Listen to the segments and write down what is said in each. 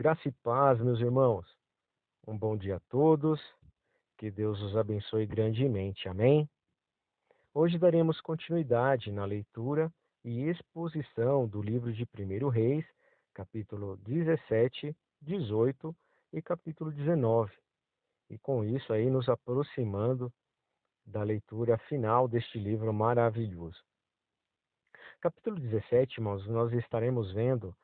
Graça e paz, meus irmãos. Um bom dia a todos. Que Deus os abençoe grandemente. Amém? Hoje daremos continuidade na leitura e exposição do livro de 1 Reis, capítulo 17, 18 e capítulo 19. E com isso aí nos aproximando da leitura final deste livro maravilhoso. Capítulo 17, irmãos, nós estaremos vendo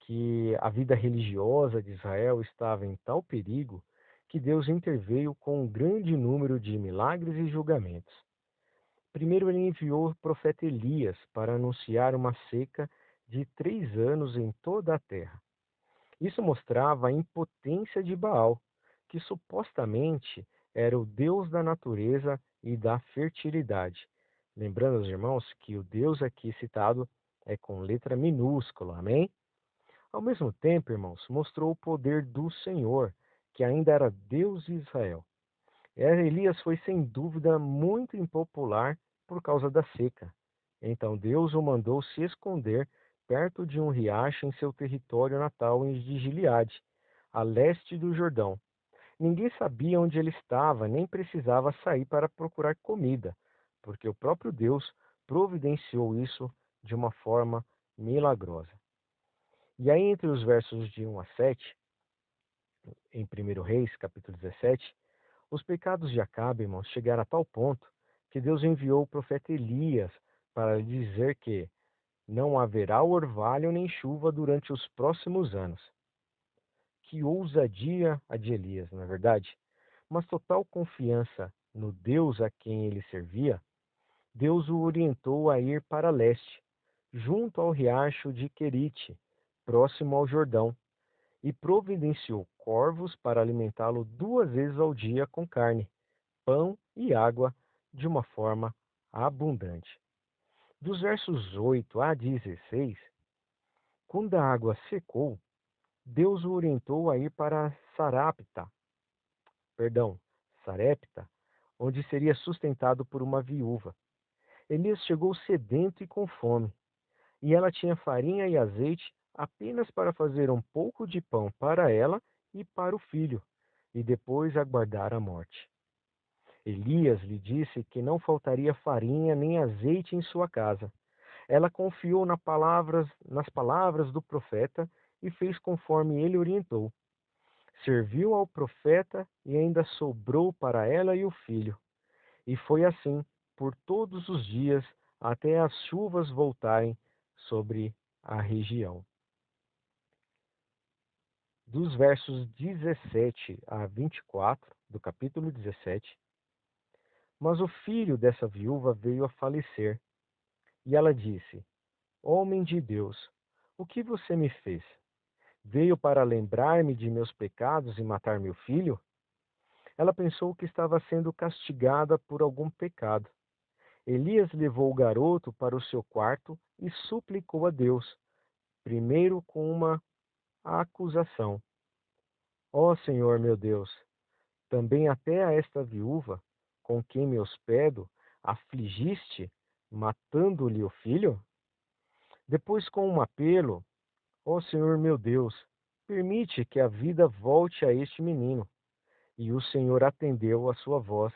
que a vida religiosa de Israel estava em tal perigo que Deus interveio com um grande número de milagres e julgamentos. Primeiro, ele enviou o profeta Elias para anunciar uma seca de 3 anos em toda a terra. Isso mostrava a impotência de Baal, que supostamente era o deus da natureza e da fertilidade. Lembrando aos irmãos que o Deus aqui citado é com letra minúscula, amém? Ao mesmo tempo, irmãos, mostrou o poder do Senhor, que ainda era Deus de Israel. Elias foi sem dúvida muito impopular por causa da seca. Então Deus o mandou se esconder perto de um riacho em seu território natal de Gileade, a leste do Jordão. Ninguém sabia onde ele estava, nem precisava sair para procurar comida, porque o próprio Deus providenciou isso de uma forma milagrosa. E aí, entre os versos de 1 a 7, em 1 Reis, capítulo 17, os pecados de Acabe, irmãos, chegaram a tal ponto que Deus enviou o profeta Elias para lhe dizer que não haverá orvalho nem chuva durante os próximos anos. Que ousadia a de Elias, não é verdade? Mas total confiança no Deus a quem ele servia, Deus o orientou a ir para leste, junto ao riacho de Querite, próximo ao Jordão, e providenciou corvos para alimentá-lo 2 vezes ao dia com carne, pão e água de uma forma abundante. Dos versos 8 a 16, quando a água secou, Deus o orientou a ir para Sarepta, onde seria sustentado por uma viúva. Elias chegou sedento e com fome, e ela tinha farinha e azeite apenas para fazer um pouco de pão para ela e para o filho, e depois aguardar a morte. Elias lhe disse que não faltaria farinha nem azeite em sua casa. Ela confiou nas palavras do profeta e fez conforme ele orientou. Serviu ao profeta e ainda sobrou para ela e o filho. E foi assim por todos os dias até as chuvas voltarem sobre a região. Dos versos 17 a 24 do capítulo 17, mas o filho dessa viúva veio a falecer, e ela disse: Homem de Deus, o que você me fez? Veio para lembrar-me de meus pecados e matar meu filho? Ela pensou que estava sendo castigada por algum pecado. Elias levou o garoto para o seu quarto e suplicou a Deus, primeiro com uma acusação: Ó Senhor meu Deus, também até a esta viúva, com quem me hospedo, afligiste, matando-lhe o filho? Depois com um apelo: Ó Senhor meu Deus, permite que a vida volte a este menino. E o Senhor atendeu a sua voz,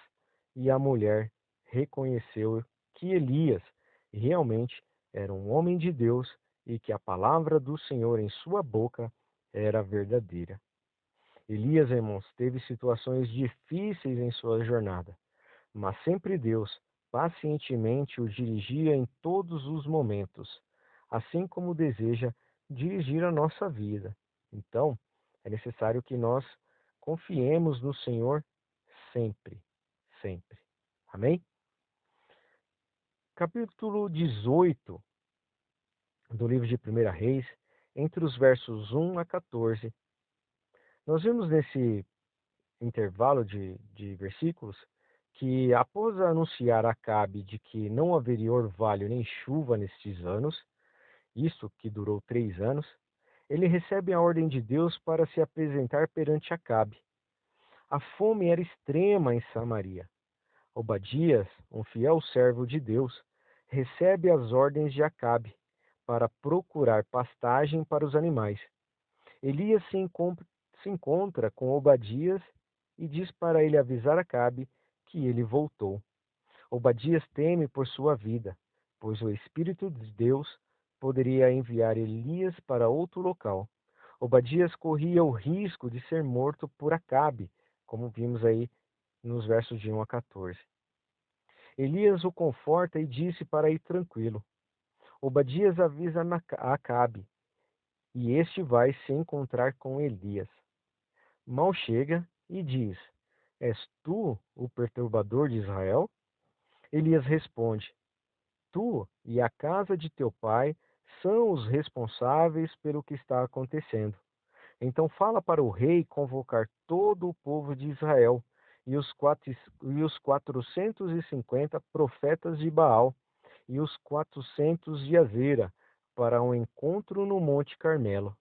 e a mulher reconheceu que Elias realmente era um homem de Deus e que a palavra do Senhor em sua boca era verdadeira. Elias, irmãos, teve situações difíceis em sua jornada, mas sempre Deus pacientemente o dirigia em todos os momentos, assim como deseja dirigir a nossa vida. Então, é necessário que nós confiemos no Senhor sempre, sempre. Amém? Capítulo 18 do livro de 1 Reis, entre os versos 1 a 14, nós vemos nesse intervalo de versículos que, após anunciar a Acabe de que não haveria orvalho nem chuva nestes anos, isso que durou 3 anos, ele recebe a ordem de Deus para se apresentar perante Acabe. A fome era extrema em Samaria. Obadias, um fiel servo de Deus, recebe as ordens de Acabe para procurar pastagem para os animais. Elias se encontra com Obadias e diz para ele avisar Acabe que ele voltou. Obadias teme por sua vida, pois o Espírito de Deus poderia enviar Elias para outro local. Obadias corria o risco de ser morto por Acabe, como vimos aí nos versos de 1 a 14. Elias o conforta e disse para ir tranquilo. Obadias avisa a Acabe, e este vai se encontrar com Elias. Mal chega e diz: És tu o perturbador de Israel? Elias responde: Tu e a casa de teu pai são os responsáveis pelo que está acontecendo. Então fala para o rei convocar todo o povo de Israel e os 450 profetas de Baal e os 400 de Azera para um encontro no Monte Carmelo,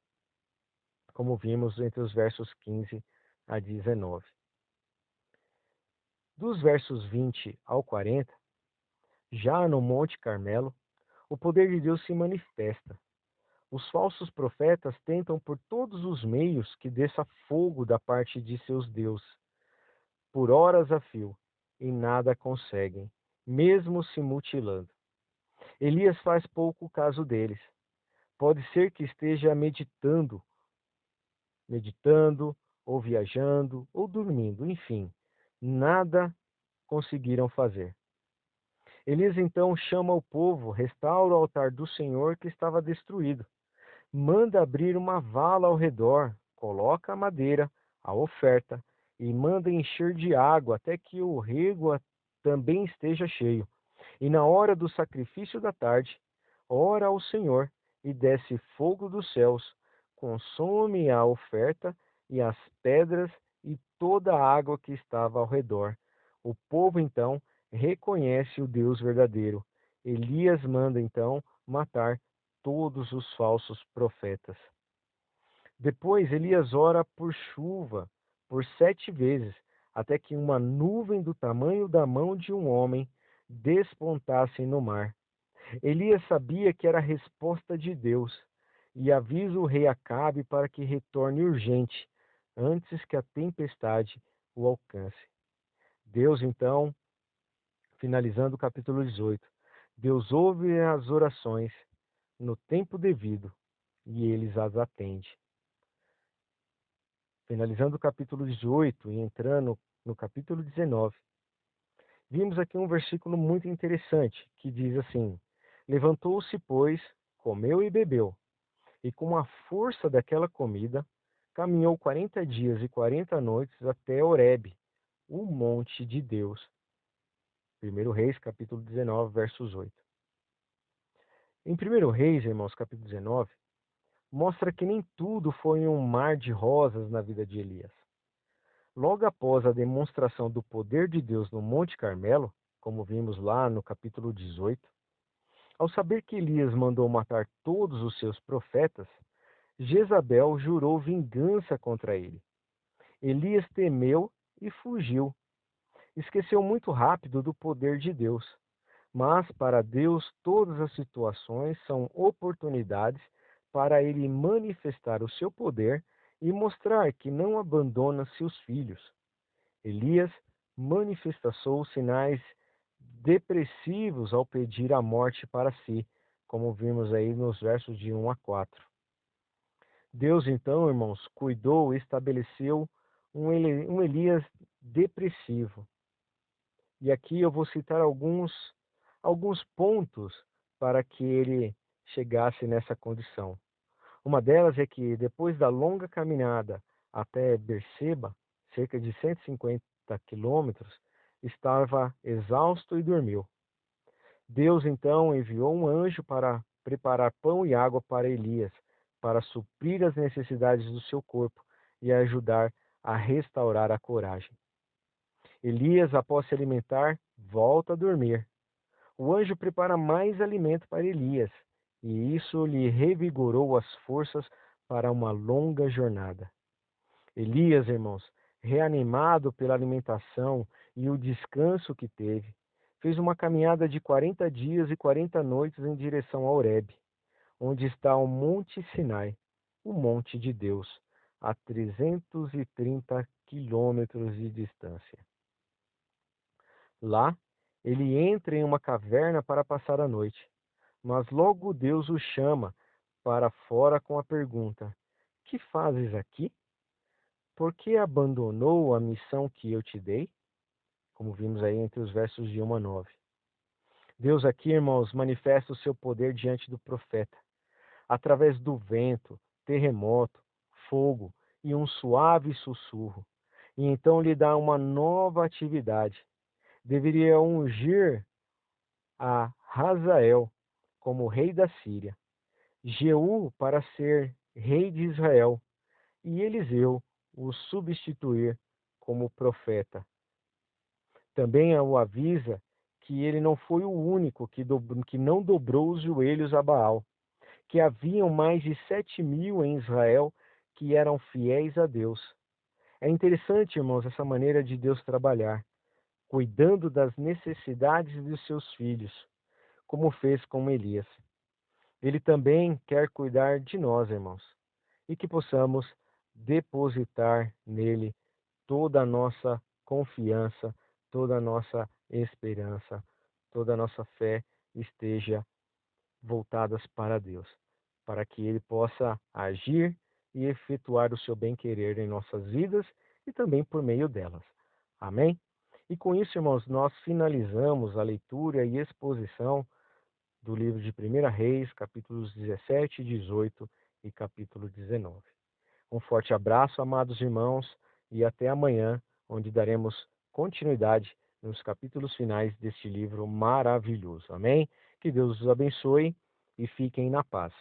como vimos entre os versos 15 a 19. Dos versos 20 ao 40, já no Monte Carmelo, o poder de Deus se manifesta. Os falsos profetas tentam por todos os meios que desça fogo da parte de seus deuses, por horas a fio, e nada conseguem, mesmo se mutilando. Elias faz pouco caso deles. Pode ser que esteja meditando, ou viajando, ou dormindo, enfim, nada conseguiram fazer. Elias então chama o povo, restaura o altar do Senhor que estava destruído. Manda abrir uma vala ao redor, coloca a madeira, a oferta, e manda encher de água até que o rego também esteja cheio. E na hora do sacrifício da tarde, ora ao Senhor, e desce fogo dos céus, consome a oferta e as pedras e toda a água que estava ao redor. O povo então reconhece o Deus verdadeiro. Elias manda então matar todos os falsos profetas. Depois Elias ora por chuva por 7 vezes, até que uma nuvem do tamanho da mão de um homem despontasse no mar. Elias sabia que era a resposta de Deus e avisa o rei Acabe para que retorne urgente, antes que a tempestade o alcance. Deus então, finalizando o capítulo 18, Deus ouve as orações no tempo devido e eles as atende. Finalizando o capítulo 18 e entrando no capítulo 19, vimos aqui um versículo muito interessante que diz assim: Levantou-se, pois, comeu e bebeu, e com a força daquela comida, caminhou 40 dias e 40 noites até Horebe, o monte de Deus. 1 Reis, capítulo 19, versos 8. Em 1 Reis, irmãos, capítulo 19, mostra que nem tudo foi um mar de rosas na vida de Elias. Logo após a demonstração do poder de Deus no Monte Carmelo, como vimos lá no capítulo 18, ao saber que Elias mandou matar todos os seus profetas, Jezabel jurou vingança contra ele. Elias temeu e fugiu. Esqueceu muito rápido do poder de Deus. Mas para Deus todas as situações são oportunidades para ele manifestar o seu poder e mostrar que não abandona seus filhos. Elias manifestou sinais depressivos ao pedir a morte para si, como vimos aí nos versos de 1 a 4. Deus, então, irmãos, cuidou e estabeleceu um Elias depressivo. E aqui eu vou citar alguns pontos para que ele chegasse nessa condição. Uma delas é que, depois da longa caminhada até Berseba, cerca de 150 quilômetros, estava exausto e dormiu. Deus então enviou um anjo para preparar pão e água para Elias, para suprir as necessidades do seu corpo e ajudar a restaurar a coragem. Elias, após se alimentar, volta a dormir. O anjo prepara mais alimento para Elias, e isso lhe revigorou as forças para uma longa jornada. Elias, irmãos, reanimado pela alimentação e o descanso que teve, fez uma caminhada de 40 dias e 40 noites em direção a Horebe, onde está o Monte Sinai. o monte de Deus, a 330 quilômetros de distância. Lá, ele entra em uma caverna para passar a noite, mas logo Deus o chama para fora com a pergunta: Que fazes aqui? Por que abandonou a missão que eu te dei? Como vimos aí entre os versos de 1 a 9. Deus aqui, irmãos, manifesta o seu poder diante do profeta, através do vento, terremoto, fogo e um suave sussurro. E então lhe dá uma nova atividade. Deveria ungir a Hazael como rei da Síria, Jeú para ser rei de Israel e Eliseu o substituir como profeta. Também o avisa que ele não foi o único que não dobrou os joelhos a Baal, que haviam mais de 7.000 em Israel que eram fiéis a Deus. É interessante, irmãos, essa maneira de Deus trabalhar, cuidando das necessidades dos seus filhos, como fez com Elias. Ele também quer cuidar de nós, irmãos, e que possamos depositar nele toda a nossa confiança, toda a nossa esperança, toda a nossa fé esteja voltadas para Deus, para que Ele possa agir e efetuar o seu bem-querer em nossas vidas e também por meio delas. Amém? E com isso, irmãos, nós finalizamos a leitura e exposição do livro de 1 Reis, capítulos 17 e 18 e capítulo 19. Um forte abraço, amados irmãos, e até amanhã, onde daremos continuidade nos capítulos finais deste livro maravilhoso. Amém? Que Deus os abençoe e fiquem na paz.